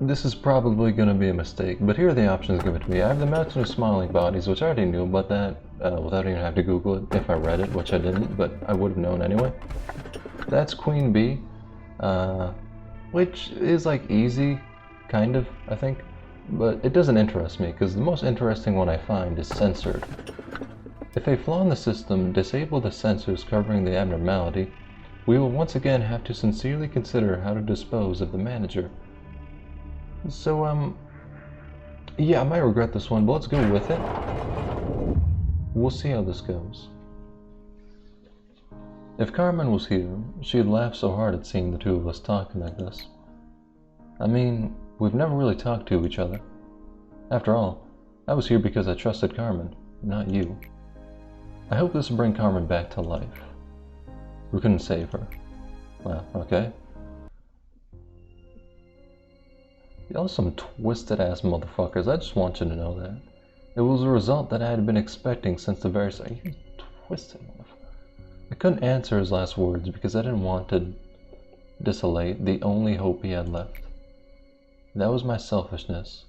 This is probably going to be a mistake, but here are the options given to me. I have the Mountain of Smiling Bodies, which I already knew about that without even having to Google it if I read it, which I didn't, but I would have known anyway. That's Queen Bee, which is like easy, kind of, I think, but it doesn't interest me because the most interesting one I find is Censored. If a flaw in the system disables the sensors covering the abnormality, we will once again have to sincerely consider how to dispose of the manager. So, yeah, I might regret this one, but let's go with it. We'll see how this goes. If Carmen was here, she'd laugh so hard at seeing the two of us talking like this. I mean, we've never really talked to each other. After all, I was here because I trusted Carmen, not you. I hope this will bring Carmen back to life. We couldn't save her. Well, okay. Y'all some twisted ass motherfuckers, I just want you to know that. It was a result that I had been expecting since the very start. You twisted motherfucker. I couldn't answer his last words because I didn't want to desolate the only hope he had left. That was my selfishness,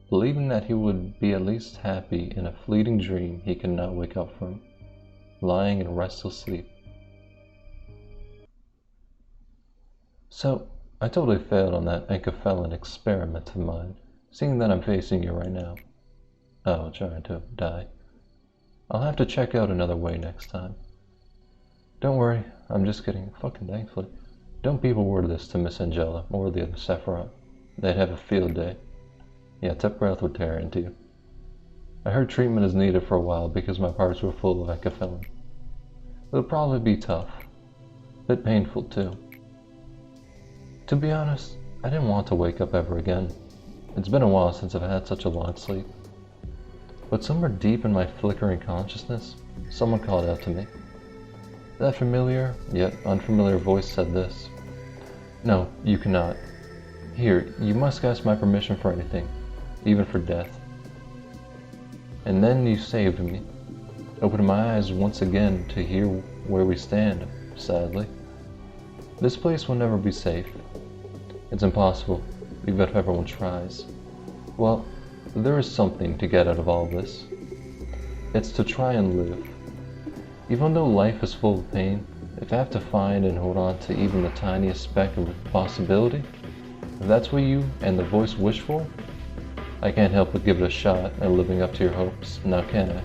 believing that he would be at least happy in a fleeting dream he could not wake up from, lying in restless sleep. So, I totally failed on that encephalon experiment of mine, seeing that I'm facing you right now. Oh, trying to die. I'll have to check out another way next time. Don't worry, I'm just kidding. Fucking thankfully. Don't people word this to Miss Angela or the other Sephiroth. They'd have a field day. Yeah, Tipereth would tear into you. I heard treatment is needed for a while because my parts were full of encephalon. It'll probably be tough. Bit painful too. To be honest, I didn't want to wake up ever again. It's been a while since I've had such a long sleep. But somewhere deep in my flickering consciousness, someone called out to me. That familiar, yet unfamiliar voice said this. No, you cannot. Here, you must ask my permission for anything, even for death. And then you saved me, opened my eyes once again to hear where we stand, sadly. This place will never be safe. It's impossible, even if everyone tries. Well, there is something to get out of all this. It's to try and live. Even though life is full of pain, if I have to find and hold on to even the tiniest speck of possibility, if that's what you and the voice wish for, I can't help but give it a shot at living up to your hopes, now can I?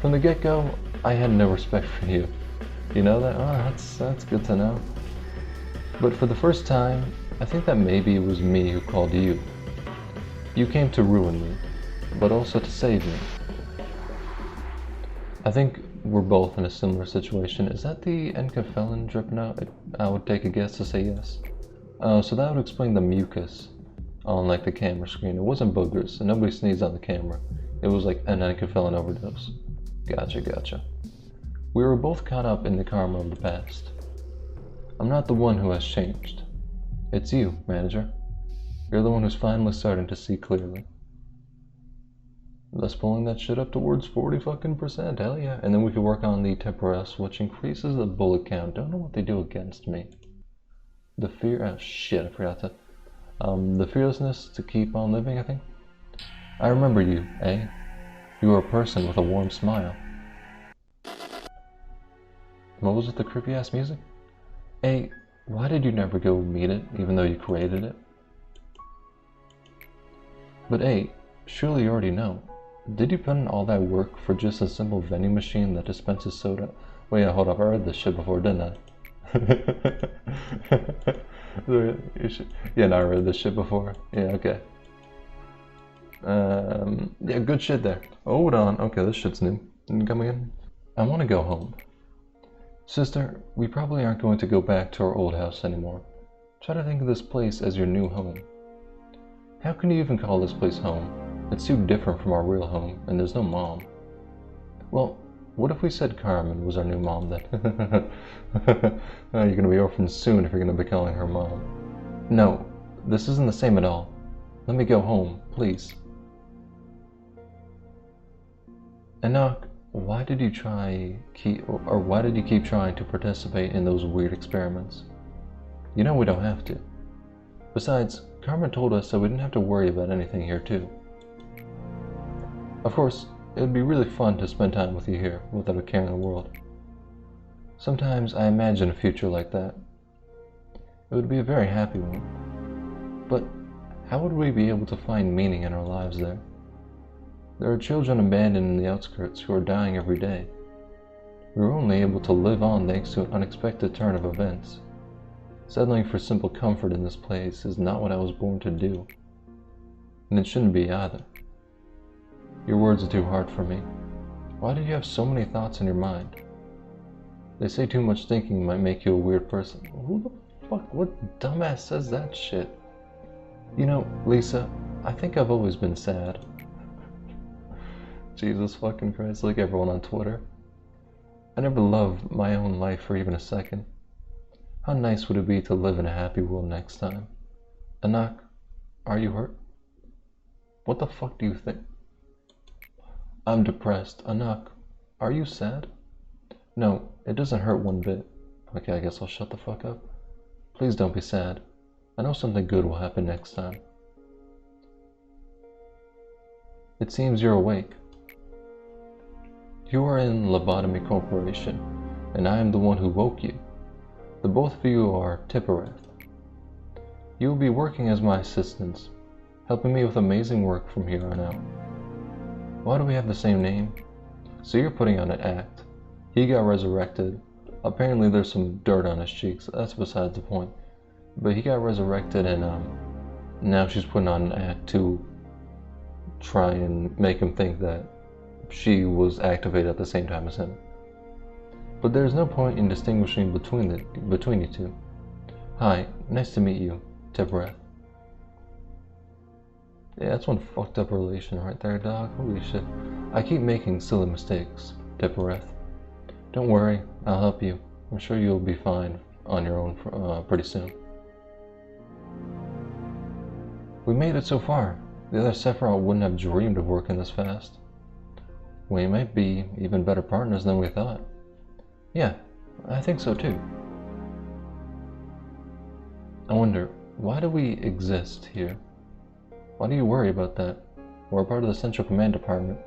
From the get-go, I had no respect for you. You know that? Oh, that's good to know. But for the first time, I think that maybe it was me who called you. You came to ruin me, but also to save me. I think we're both in a similar situation. Is that the encephalon dripping out? I would take a guess to say yes. So that would explain the mucus on like the camera screen. It wasn't boogers, and nobody sneezed on the camera. It was like an encephalon overdose. Gotcha. We were both caught up in the karma of the past. I'm not the one who has changed. It's you, manager. You're the one who's finally starting to see clearly. Thus pulling that shit up towards 40%, hell yeah. And then we could work on the Tipereth, which increases the bullet count. Don't know what they do against me. The fear, oh shit, I forgot to. The fearlessness to keep on living, I think. I remember you, eh? You were a person with a warm smile. What was with the creepy ass music? Hey, why did you never go meet it, even though you created it? But hey, surely you already know. Did you put in all that work for just a simple vending machine that dispenses soda? Wait, hold up, I read this shit before, didn't I? Yeah, no, I read this shit before. Yeah, okay. Yeah, good shit there. Hold on, okay, this shit's new. Come again? I want to go home. Sister, we probably aren't going to go back to our old house anymore. Try to think of this place as your new home. How can you even call this place home? It's too different from our real home, and there's no mom. Well, what if we said Carmen was our new mom then? You're gonna be orphaned soon if you're gonna be calling her mom. No, this isn't the same at all. Let me go home, please. Enoch, why did you keep trying to participate in those weird experiments? You know we don't have to. Besides, Carmen told us that we didn't have to worry about anything here too. Of course, it would be really fun to spend time with you here without a care in the world. Sometimes I imagine a future like that. It would be a very happy one. But how would we be able to find meaning in our lives there? There are children abandoned in the outskirts who are dying every day. We were only able to live on thanks to an unexpected turn of events. Settling for simple comfort in this place is not what I was born to do. And it shouldn't be either. Your words are too hard for me. Why do you have so many thoughts in your mind? They say too much thinking might make you a weird person. Who the fuck, what dumbass says that shit? You know, Lisa, I think I've always been sad. Jesus fucking Christ, like everyone on Twitter. I never loved my own life for even a second. How nice would it be to live in a happy world next time? Anak, are you hurt? What the fuck do you think? I'm depressed. Anak, are you sad? No, it doesn't hurt one bit. Okay, I guess I'll shut the fuck up. Please don't be sad. I know something good will happen next time. It seems you're awake. You are in Lobotomy Corporation, and I am the one who woke you. The both of you are Tipereth. You will be working as my assistants, helping me with amazing work from here on out. Why do we have the same name? So you're putting on an act. He got resurrected. Apparently there's some dirt on his cheeks. That's besides the point. But he got resurrected, and now she's putting on an act to try and make him think that she was activated at the same time as him. But there's no point in distinguishing between you two. Hi, nice to meet you, Tipereth. Yeah, that's one fucked up relation right there, dog. Holy shit. I keep making silly mistakes, Tipereth. Don't worry, I'll help you. I'm sure you'll be fine on your own pretty soon. We made it so far. The other Sephiroth wouldn't have dreamed of working this fast. We might be even better partners than we thought. Yeah, I think so too. I wonder, why do we exist here? Why do you worry about that? We're part of the Central Command Department,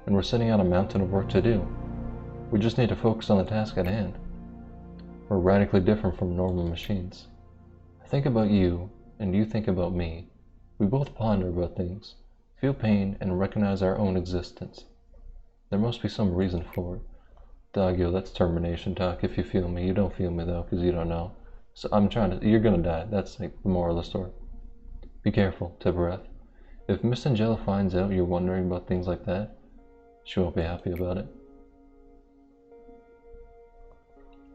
and we're setting out a mountain of work to do. We just need to focus on the task at hand. We're radically different from normal machines. I think about you, and you think about me. We both ponder about things, feel pain, and recognize our own existence. There must be some reason for it. Dog, yo, that's termination talk if you feel me. You don't feel me though, because you don't know. So you're gonna die. That's like the moral of the story. Be careful, Tipereth. If Miss Angela finds out you're wondering about things like that, she won't be happy about it.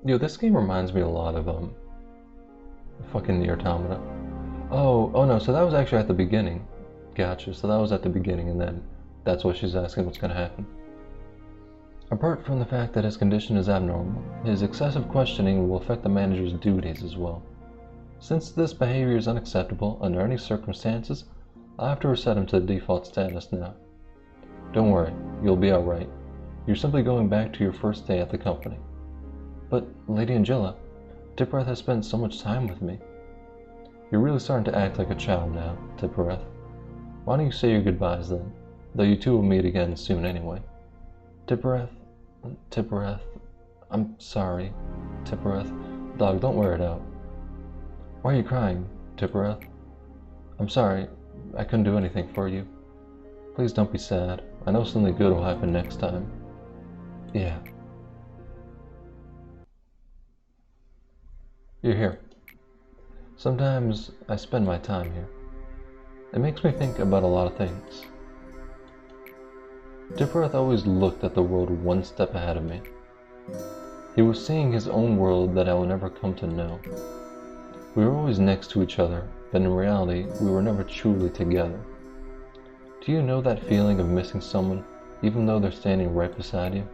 Yo, this game reminds me a lot of, fucking Nier Automata. Oh no, so that was actually at the beginning. Gotcha, so that was at the beginning, and then that's what she's asking what's gonna happen. Apart from the fact that his condition is abnormal, his excessive questioning will affect the manager's duties as well. Since this behavior is unacceptable under any circumstances, I'll have to reset him to the default status now. Don't worry, you'll be alright. You're simply going back to your first day at the company. But, Lady Angela, Tipereth has spent so much time with me. You're really starting to act like a child now, Tipereth. Why don't you say your goodbyes then, though you two will meet again soon anyway. Tipereth, I'm sorry, Tipereth. Dog, don't wear it out. Why are you crying, Tipereth? I'm sorry, I couldn't do anything for you. Please don't be sad. I know something good will happen next time. Yeah. You're here. Sometimes I spend my time here. It makes me think about a lot of things. Tipereth always looked at the world one step ahead of me. He was seeing his own world that I will never come to know. We were always next to each other, but in reality, we were never truly together. Do you know that feeling of missing someone, even though they're standing right beside you?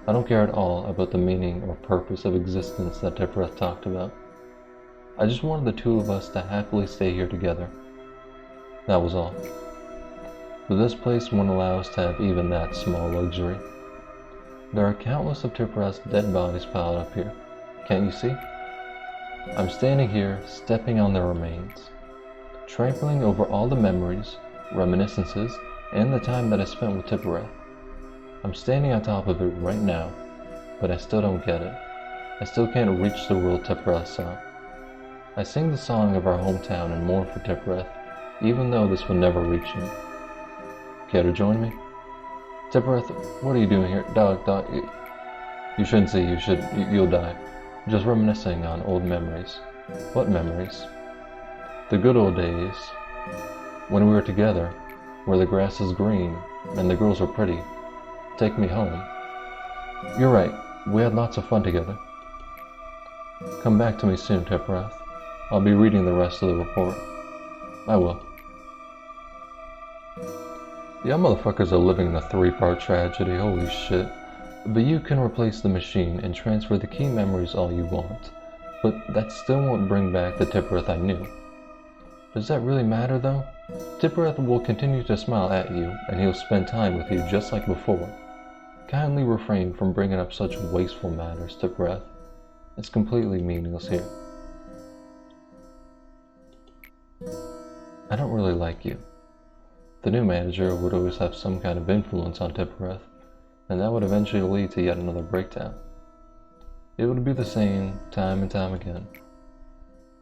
I don't care at all about the meaning or purpose of existence that Tipereth talked about. I just wanted the two of us to happily stay here together. That was all. But this place won't allow us to have even that small luxury. There are countless of Tipereth's dead bodies piled up here. Can't you see? I'm standing here, stepping on their remains. trampling over all the memories, reminiscences, and the time that I spent with Tipereth. I'm standing on top of it right now, but I still don't get it. I still can't reach the world Tipereth saw. I sing the song of our hometown and mourn for Tipereth, even though this will never reach me. Care to join me? Tipereth, what are you doing here? Dog, you shouldn't see, you'll die. Just reminiscing on old memories. What memories? The good old days, when we were together, where the grass is green and the girls are pretty. Take me home. You're right, we had lots of fun together. Come back to me soon, Tipereth. I'll be reading the rest of the report. I will. Y'all motherfuckers are living in a 3-part tragedy, holy shit. But you can replace the machine and transfer the key memories all you want. But that still won't bring back the Tipereth I knew. Does that really matter though? Tipereth will continue to smile at you, and he'll spend time with you just like before. Kindly refrain from bringing up such wasteful matters, Tipereth. It's completely meaningless here. I don't really like you. The new manager would always have some kind of influence on Tipereth, and that would eventually lead to yet another breakdown. It would be the same time and time again.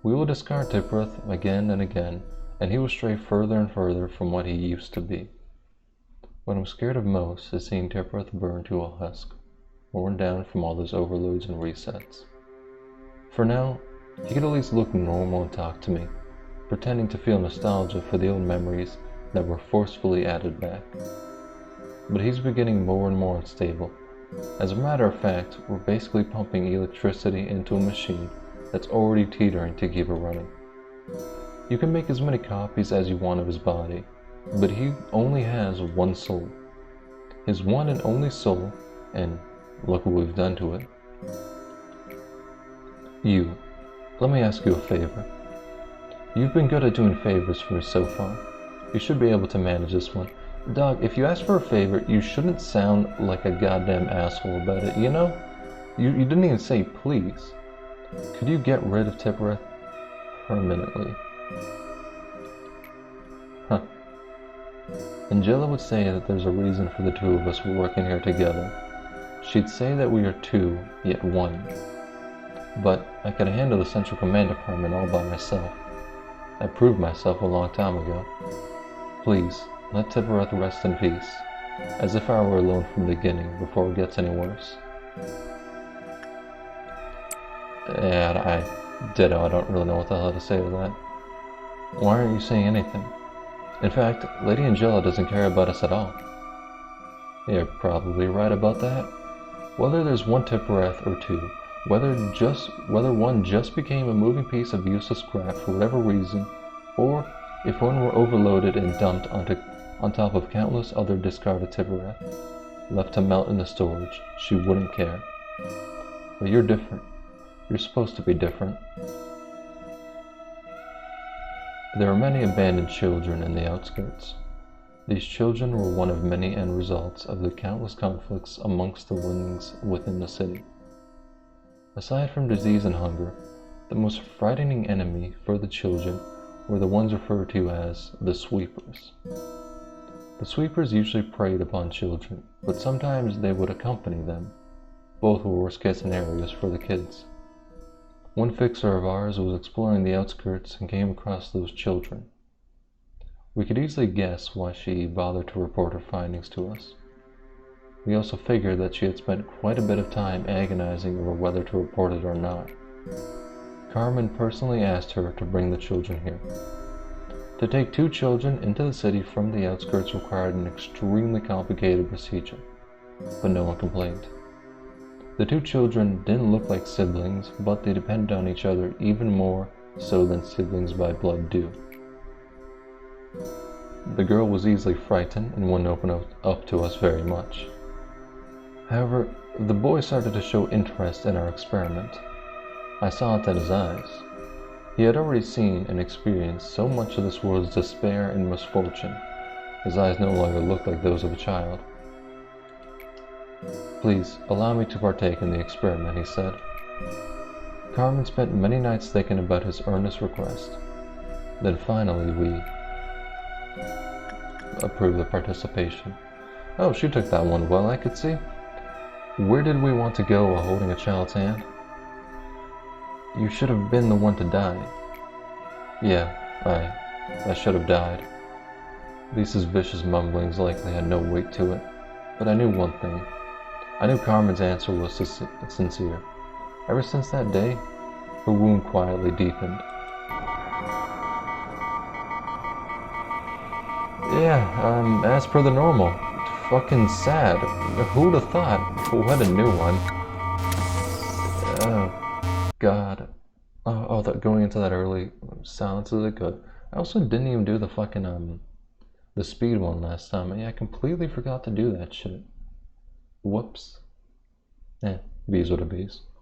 We will discard Tipereth again and again, and he will stray further and further from what he used to be. What I'm scared of most is seeing Tipereth burn to a husk, worn down from all those overloads and resets. For now, he could at least look normal and talk to me, pretending to feel nostalgia for the old memories that were forcefully added back. But he's beginning more and more unstable. As a matter of fact, we're basically pumping electricity into a machine that's already teetering to keep it running. You can make as many copies as you want of his body, but he only has one soul. His one and only soul, and look what we've done to it. You, let me ask you a favor. You've been good at doing favors for me so far. You should be able to manage this one. Dog, if you ask for a favor, you shouldn't sound like a goddamn asshole about it, you know? You didn't even say please. Could you get rid of Tipereth permanently? Huh. Angela would say that there's a reason for the two of us working here together. She'd say that we are two, yet one. But I could handle the Central Command Department all by myself. I proved myself a long time ago. Please, let Tipereth rest in peace, as if I were alone from the beginning before it gets any worse. Yeah, I don't really know what the hell to say to that. Why aren't you saying anything? In fact, Lady Angela doesn't care about us at all. You're probably right about that. Whether there's one Tipereth or two, whether one just became a moving piece of useless scrap for whatever reason, or if one were overloaded and dumped on top of countless other discarded Tipereth, left to melt in the storage, she wouldn't care. But you're different. You're supposed to be different. There are many abandoned children in the outskirts. These children were one of many end results of the countless conflicts amongst the wings within the city. Aside from disease and hunger, the most frightening enemy for the children were the ones referred to as the sweepers. The sweepers usually preyed upon children, but sometimes they would accompany them. Both were worst-case scenarios for the kids. One fixer of ours was exploring the outskirts and came across those children. We could easily guess why she bothered to report her findings to us. We also figured that she had spent quite a bit of time agonizing over whether to report it or not. Carmen personally asked her to bring the children here. To take 2 children into the city from the outskirts required an extremely complicated procedure, but no one complained. The 2 children didn't look like siblings, but they depended on each other even more so than siblings by blood do. The girl was easily frightened and wouldn't open up to us very much. However, the boy started to show interest in our experiment. I saw it in his eyes. He had already seen and experienced so much of this world's despair and misfortune. His eyes no longer looked like those of a child. Please, allow me to partake in the experiment, he said. Carmen spent many nights thinking about his earnest request. Then finally we approved the participation. Oh, she took that one well, I could see. Where did we want to go while holding a child's hand? You should have been the one to die. Yeah, I should have died. Lisa's vicious mumblings likely had no weight to it, but I knew one thing. I knew Carmen's answer was sincere. Ever since that day, her wound quietly deepened. Yeah, as per the normal. Fucking sad. Who'd have thought? What a new one. Oh, God. Going into that early silence is good. I also didn't even do the fucking, the speed one last time. I completely forgot to do that shit. Whoops. Bees are the bees.